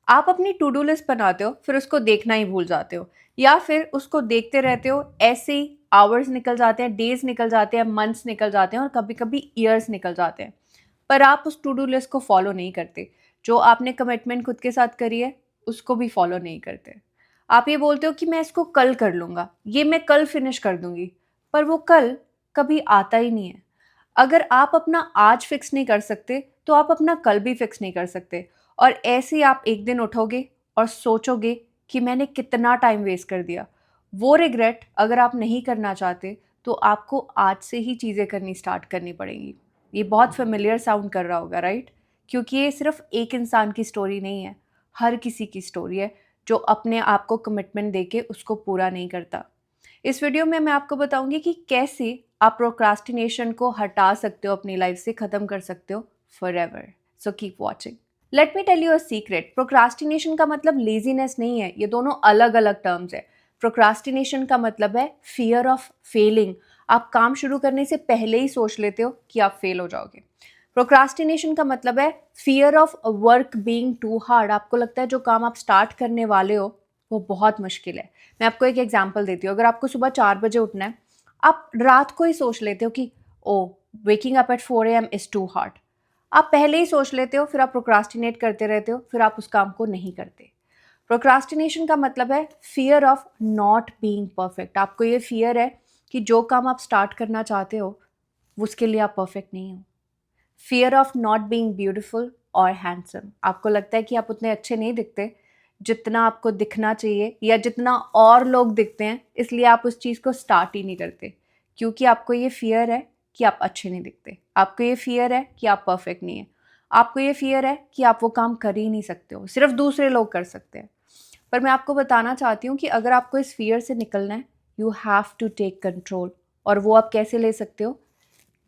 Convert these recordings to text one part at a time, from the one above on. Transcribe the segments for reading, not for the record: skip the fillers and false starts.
आप अपनी to do list बनाते हो, फिर उसको देखना ही भूल जाते हो, या फिर उसको देखते रहते हो, ऐसे ही आवर्स निकल जाते हैं, डेज निकल जाते हैं, मंथ्स निकल जाते हैं और कभी कभी ईयर्स निकल जाते हैं, पर आप उस टू डू लिस्ट को फॉलो नहीं करते। जो आपने कमिटमेंट खुद के साथ करी है उसको भी फॉलो नहीं करते। आप ये बोलते हो कि मैं इसको कल कर लूँगा, ये मैं कल फिनिश कर दूँगी, पर वो कल कभी आता ही नहीं है। अगर आप अपना आज फिक्स नहीं कर सकते, तो आप अपना कल भी फिक्स नहीं कर सकते। और ऐसे ही आप एक दिन उठोगे और सोचोगे कि मैंने कितना टाइम वेस्ट कर दिया। वो रिग्रेट अगर आप नहीं करना चाहते, तो आपको आज से ही चीज़ें करनी स्टार्ट करनी पड़ेंगी। ये बहुत फ़ेमिलियर साउंड कर रहा होगा, राइट? क्योंकि ये सिर्फ़ एक इंसान की स्टोरी नहीं है, हर किसी की स्टोरी है जो अपने आप को कमिटमेंट देके उसको पूरा नहीं करता। इस वीडियो में मैं आपको बताऊंगी कि कैसे आप प्रोक्रास्टिनेशन को हटा सकते हो, अपनी लाइफ से ख़त्म कर सकते हो forever. So keep watching. Let me tell you a secret. Procrastination का मतलब लेजीनेस नहीं है, ये दोनों अलग अलग टर्म्स है। प्रोक्रास्टिनेशन का मतलब है फियर ऑफ फेलिंग। आप काम शुरू करने से पहले ही सोच लेते हो कि आप फेल हो जाओगे। प्रोक्रास्टिनेशन का मतलब है fear of work being too hard. आपको लगता है जो काम आप स्टार्ट करने वाले हो वो बहुत मुश्किल है। मैं आपको एक एग्जांपल देती हूँ। अगर आपको सुबह 4 बजे उठना है, आप रात को ही सोच लेते हो कि oh, waking up at 4 AM is too hard. आप पहले ही सोच लेते हो, फिर आप प्रोक्रास्टिनेट करते रहते हो, फिर आप उस काम को नहीं करते। प्रोक्रास्टिनेशन का मतलब है fear of not being perfect. आपको ये फियर है कि जो काम आप स्टार्ट करना चाहते हो उसके लिए आप परफेक्ट नहीं हो। Fear of not being beautiful और हैंडसम। आपको लगता है कि आप उतने अच्छे नहीं दिखते जितना आपको दिखना चाहिए या जितना और लोग दिखते हैं, इसलिए आप उस चीज़ को स्टार्ट ही नहीं करते, क्योंकि आपको ये फियर है कि आप अच्छे नहीं दिखते। आपको ये फियर है कि आप परफेक्ट नहीं है। आपको ये फियर है कि आप वो काम कर ही नहीं सकते हो, सिर्फ दूसरे लोग कर सकते हैं। पर मैं आपको बताना चाहती हूँ कि अगर आपको इस फियर से निकलना है, you have to take control. और वो आप कैसे ले सकते हो?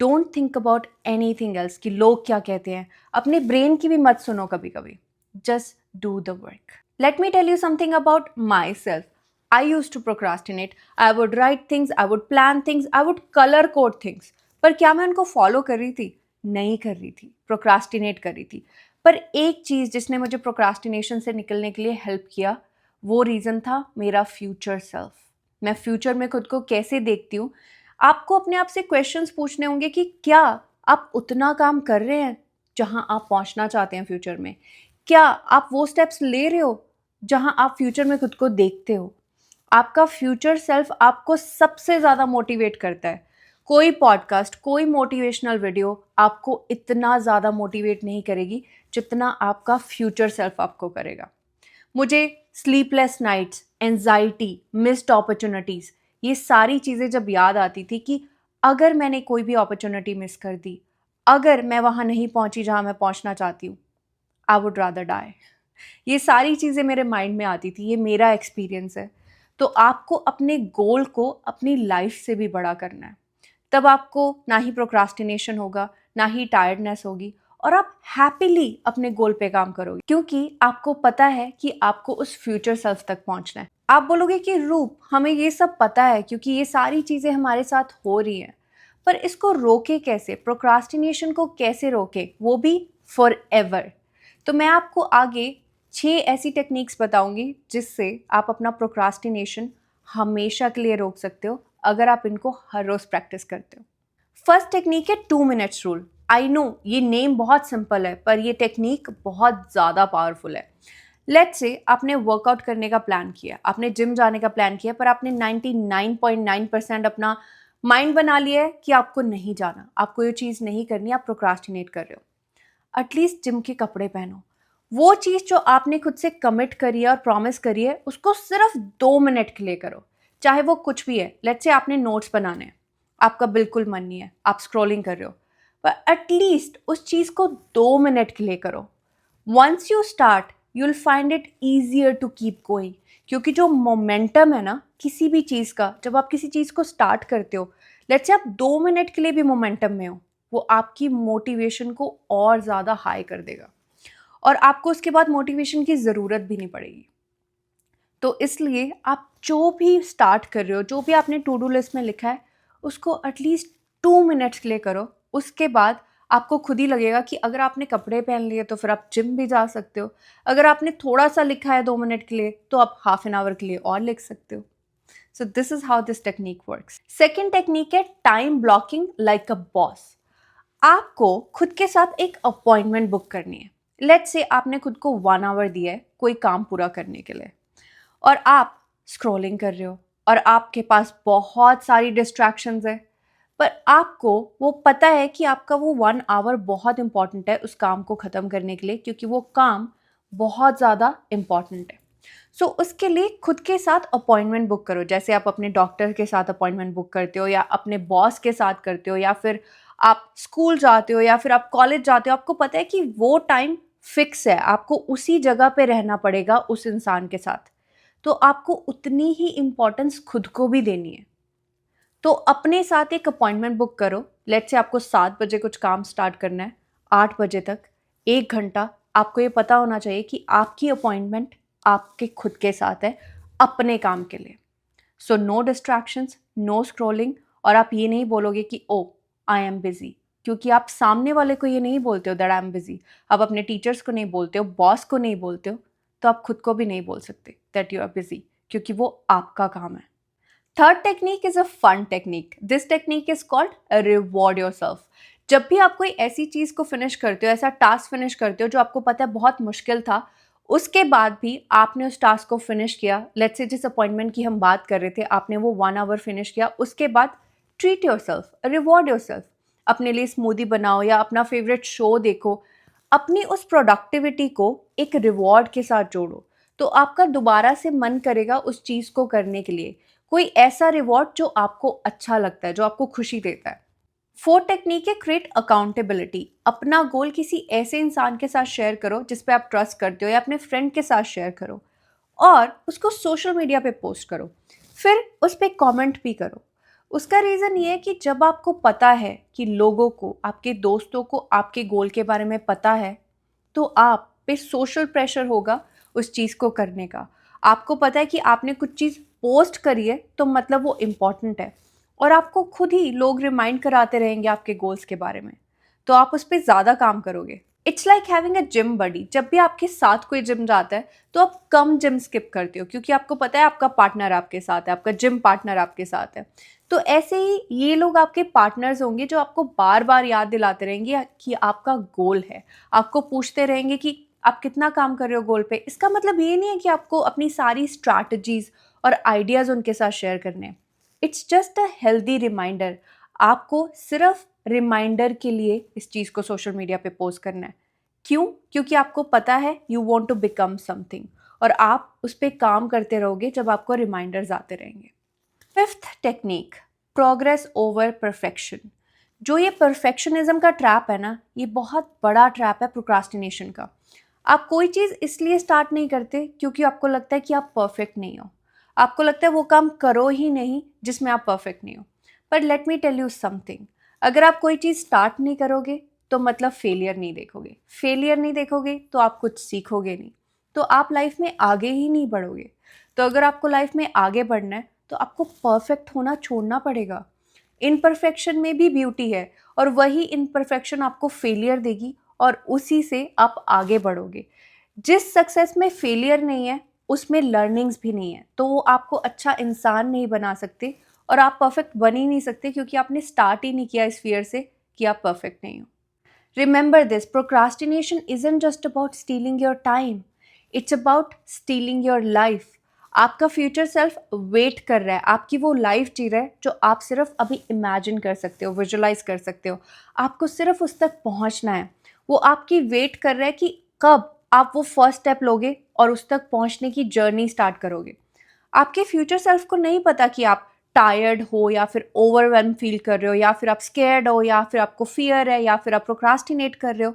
Don't think about anything else कि लोग क्या कहते हैं। अपने ब्रेन की भी मत सुनो कभी कभी। Just do the work. Let me tell you something about myself. I use to procrastinate. I would write things, I would plan things, I would colour code things. पर क्या मैं उनको फॉलो कर रही थी? नहीं कर रही थी, प्रोक्रास्टिनेट कर रही थी। पर एक चीज़ जिसने मुझे प्रोक्रास्टिनेशन से निकलने के लिए हेल्प किया, वो रीज़न था मेरा फ्यूचर सेल्फ। मैं फ्यूचर में खुद को कैसे देखती हूँ। आपको अपने आप से क्वेश्चंस पूछने होंगे कि क्या आप उतना काम कर रहे हैं जहां आप पहुंचना चाहते हैं फ्यूचर में? क्या आप वो स्टेप्स ले रहे हो जहां आप फ्यूचर में खुद को देखते हो? आपका फ्यूचर सेल्फ आपको सबसे ज़्यादा मोटिवेट करता है। कोई पॉडकास्ट, कोई मोटिवेशनल वीडियो आपको इतना ज़्यादा मोटिवेट नहीं करेगी जितना आपका फ्यूचर सेल्फ आपको करेगा। मुझे sleepless nights, anxiety, missed opportunities, ये सारी चीज़ें जब याद आती थी कि अगर मैंने कोई भी अपॉर्चुनिटी मिस कर दी, अगर मैं वहाँ नहीं पहुँची जहाँ मैं पहुँचना चाहती हूँ, आई वुड रादर डाई। ये सारी चीज़ें मेरे माइंड में आती थी, ये मेरा एक्सपीरियंस है। तो आपको अपने गोल को अपनी लाइफ से भी बड़ा करना है। तब आपको ना ही प्रोक्रास्टिनेशन होगा, ना ही टायर्डनेस होगी, और आप हैप्पीली अपने गोल पे काम करोगे, क्योंकि आपको पता है कि आपको उस फ्यूचर सेल्फ तक पहुंचना है। आप बोलोगे कि रूप, हमें ये सब पता है क्योंकि ये सारी चीज़ें हमारे साथ हो रही हैं, पर इसको रोके कैसे? प्रोक्रास्टिनेशन को कैसे रोके, वो भी फॉर एवर? तो मैं आपको आगे 6 ऐसी टेक्निक्स बताऊंगी जिससे आप अपना प्रोक्रास्टिनेशन हमेशा के लिए रोक सकते हो, अगर आप इनको हर रोज प्रैक्टिस करते हो। फर्स्ट टेक्निक है 2 मिनट्स रूल। आई नो ये नेम बहुत सिंपल है, पर ये टेक्निक बहुत ज़्यादा पावरफुल है। लेट्स से आपने वर्कआउट करने का प्लान किया, आपने जिम जाने का प्लान किया, पर आपने 99.9% अपना माइंड बना लिया है कि आपको नहीं जाना, आपको ये चीज़ नहीं करनी, आप प्रोक्रास्टिनेट कर रहे हो। एटलीस्ट जिम के कपड़े पहनो। वो चीज़ जो आपने खुद से कमिट करी है और प्रॉमिस करी है, उसको सिर्फ 2 मिनट के लिए करो, चाहे वो कुछ भी है। लेट्स से आपने नोट्स बनाने हैं, आपका बिल्कुल मन नहीं है, आप स्क्रॉलिंग कर रहे हो, पर एटलीस्ट उस चीज़ को 2 मिनट के लिए करो। Once you start, you will find it easier to keep going. क्योंकि जो मोमेंटम है ना किसी भी चीज़ का, जब आप किसी चीज़ को स्टार्ट करते हो, लेट्स से आप 2 मिनट के लिए भी मोमेंटम में हो, वो आपकी मोटिवेशन को और ज़्यादा हाई कर देगा, और आपको उसके बाद मोटिवेशन की ज़रूरत भी नहीं पड़ेगी। तो इसलिए आप जो भी स्टार्ट कर रहे हो, जो भी आपने टू डू लिस्ट में लिखा है, उसको एटलीस्ट 2 मिनट्स के लिए करो। उसके बाद आपको खुद ही लगेगा कि अगर आपने कपड़े पहन लिए तो फिर आप जिम भी जा सकते हो। अगर आपने थोड़ा-सा लिखा है 2 मिनट के लिए तो आप हाफ एन आवर के लिए और लिख सकते हो। So this is how this technique works. Second technique है time blocking like a boss. आपको खुद के साथ एक अपॉइंटमेंट बुक करनी है। लेट्स से आपने खुद को 1 आवर दिया है कोई काम पूरा करने के लिए और आप स्क्रॉलिंग कर रहे हो और आपके पास बहुत सारी डिस्ट्रैक्शंस है, पर आपको वो पता है कि आपका वो 1 आवर बहुत इंपॉर्टेंट है उस काम को ख़त्म करने के लिए, क्योंकि वो काम बहुत ज़्यादा इंपॉर्टेंट है। सो उसके लिए खुद के साथ अपॉइंटमेंट बुक करो। जैसे आप अपने डॉक्टर के साथ अपॉइंटमेंट बुक करते हो या अपने बॉस के साथ करते हो या फिर आप स्कूल जाते हो या फिर आप कॉलेज जाते हो। आपको पता है कि वो टाइम फिक्स है, आपको उसी जगह पे रहना पड़ेगा उस इंसान के साथ। तो आपको उतनी ही इम्पोर्टेंस खुद को भी देनी है। तो अपने साथ एक अपॉइंटमेंट बुक करो। लेट्स से आपको 7 बजे कुछ काम स्टार्ट करना है, 8 बजे तक 1 घंटा आपको ये पता होना चाहिए कि आपकी अपॉइंटमेंट आपके खुद के साथ है, अपने काम के लिए। So no distractions, no scrolling. और आप ये नहीं बोलोगे कि ओ आई एम बिजी, क्योंकि आप सामने वाले को ये नहीं बोलते हो दैट आई एम बिजी। आप अपने टीचर्स को नहीं बोलते हो, बॉस को नहीं बोलते हो, तो आप खुद को भी नहीं बोल सकते दैट यू आर बिजी, क्योंकि वो आपका काम है। Third technique is a fun technique. This technique is called reward yourself. जब भी आप कोई ऐसी चीज को फिनिश करते हो, ऐसा टास्क फिनिश करते हो जो आपको पता है बहुत मुश्किल था, उसके बाद भी आपने उस टास्क को फिनिश किया। लेट्स से जिस अपॉइंटमेंट की हम बात कर रहे थे, आपने वो 1 आवर फिनिश किया, उसके बाद ट्रीट योरसेल्फ, रिवॉर्ड योरसेल्फ। अपने लिए स्मूदी बनाओ या अपना फेवरेट शो देखो। अपनी उस प्रोडक्टिविटी को एक रिवॉर्ड के साथ जोड़ो, तो आपका दोबारा से मन करेगा उस चीज को करने के लिए। कोई ऐसा रिवॉर्ड जो आपको अच्छा लगता है, जो आपको खुशी देता है। फोर्थ टेक्निक है क्रिएट अकाउंटेबिलिटी। अपना गोल किसी ऐसे इंसान के साथ शेयर करो जिस पे आप ट्रस्ट करते हो, या अपने फ्रेंड के साथ शेयर करो और उसको सोशल मीडिया पे पोस्ट करो। फिर उस पर कॉमेंट भी करो। उसका रीज़न ये है कि जब आपको पता है कि लोगों को, आपके दोस्तों को आपके गोल के बारे में पता है, तो आप पे सोशल प्रेशर होगा उस चीज़ को करने का। आपको पता है कि आपने कुछ चीज़ पोस्ट करी है तो मतलब वो इम्पॉर्टेंट है, और आपको खुद ही लोग रिमाइंड कराते रहेंगे आपके गोल्स के बारे में, तो आप उस पर ज़्यादा काम करोगे। It's like having a gym buddy. जब भी आपके साथ कोई जिम जाता है तो आप कम जिम स्किप करते हो, क्योंकि आपको पता है आपका पार्टनर आपके साथ है, आपका जिम पार्टनर आपके साथ है। तो ऐसे ही ये लोग आपके पार्टनर्स होंगे जो आपको बार बार याद दिलाते रहेंगे कि आपका गोल है। आपको पूछते रहेंगे कि आप कितना काम कर रहे हो गोल पे। इसका मतलब ये नहीं है कि आपको अपनी सारी स्ट्रैटेजीज और आइडियाज़ उनके साथ शेयर करने हैं। It's just a healthy reminder. आपको सिर्फ रिमाइंडर के लिए इस चीज़ को सोशल मीडिया पे पोस्ट करना है। क्यों? क्योंकि आपको पता है you want to become something, और आप उस पर काम करते रहोगे जब आपको रिमाइंडर्स आते रहेंगे। Fifth technique, progress over perfection. जो ये परफेक्शनिज्म का ट्रैप है ना, ये बहुत बड़ा ट्रैप है प्रोक्रास्टिनेशन का। आप कोई चीज़ इसलिए स्टार्ट नहीं करते क्योंकि आपको लगता है कि आप परफेक्ट नहीं हो। आपको लगता है वो काम करो ही नहीं जिसमें आप परफेक्ट नहीं हो। पर let me tell you something, अगर आप कोई चीज़ स्टार्ट नहीं करोगे तो मतलब फेलियर नहीं देखोगे। फेलियर नहीं देखोगे तो आप कुछ सीखोगे नहीं, तो आप लाइफ में आगे ही नहीं बढ़ोगे। तो अगर आपको लाइफ में आगे बढ़ना है तो आपको परफेक्ट होना छोड़ना पड़ेगा। इनपरफेक्शन में भी ब्यूटी है, और वही इनपरफेक्शन आपको फेलियर देगी और उसी से आप आगे बढ़ोगे। जिस सक्सेस में फेलियर नहीं है उसमें लर्निंग्स भी नहीं है, तो वो आपको अच्छा इंसान नहीं बना सकते, और आप परफेक्ट बन ही नहीं सकते क्योंकि आपने स्टार्ट ही नहीं किया इस फियर से कि आप परफेक्ट नहीं हो। Remember this, procrastination isn't just about stealing your time, it's about stealing your life. आपका फ्यूचर सेल्फ वेट कर रहा है, आपकी वो लाइफ जी रहा है जो आप सिर्फ अभी इमेजिन कर सकते हो, विजुलाइज कर सकते हो। आपको सिर्फ उस तक पहुंचना है। वो आपकी वेट कर रहा है कि कब आप वो फर्स्ट स्टेप लोगे और उस तक पहुंचने की जर्नी स्टार्ट करोगे। आपके फ्यूचर सेल्फ को नहीं पता कि आप टायर्ड हो या फिर ओवरवेल्म फील कर रहे हो या फिर आप स्केयर्ड हो या फिर आपको फियर है या फिर आप प्रोक्रास्टिनेट कर रहे हो।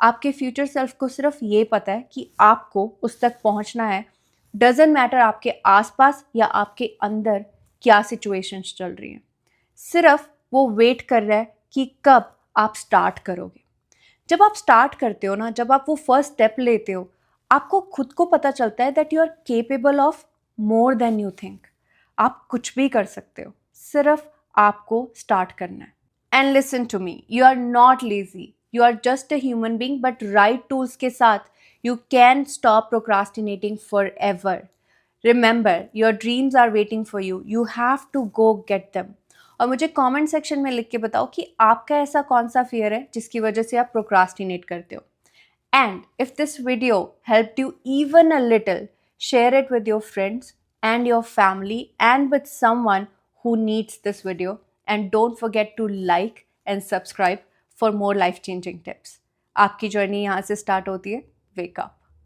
आपके फ्यूचर सेल्फ को सिर्फ ये पता है कि आपको उस तक पहुंचना है। डजेंट मैटर आपके आसपास या आपके अंदर क्या सिचुएशंस चल रही हैं, सिर्फ वो वेट कर रहा है कि कब आप स्टार्ट करोगे। जब आप स्टार्ट करते हो ना, जब आप वो फर्स्ट स्टेप लेते हो, आपको खुद को पता चलता है that you are capable of more than you think. आप कुछ भी कर सकते हो, सिर्फ आपको स्टार्ट करना है। And listen to me, you are not lazy, you are just a human being, but right tools के साथ you can stop procrastinating forever. Remember, your dreams are waiting for you, you have to go get them. और मुझे comment section में लिख के बताओ कि आपका ऐसा कौन सा फियर है जिसकी वजह से आप प्रोक्रास्टिनेट करते हो. And if this video helped you even a little, share it with your friends and your family and with someone who needs this video. And don't forget to like and subscribe for more life changing tips. आपकी journey यहाँ से start होती है. Wake up.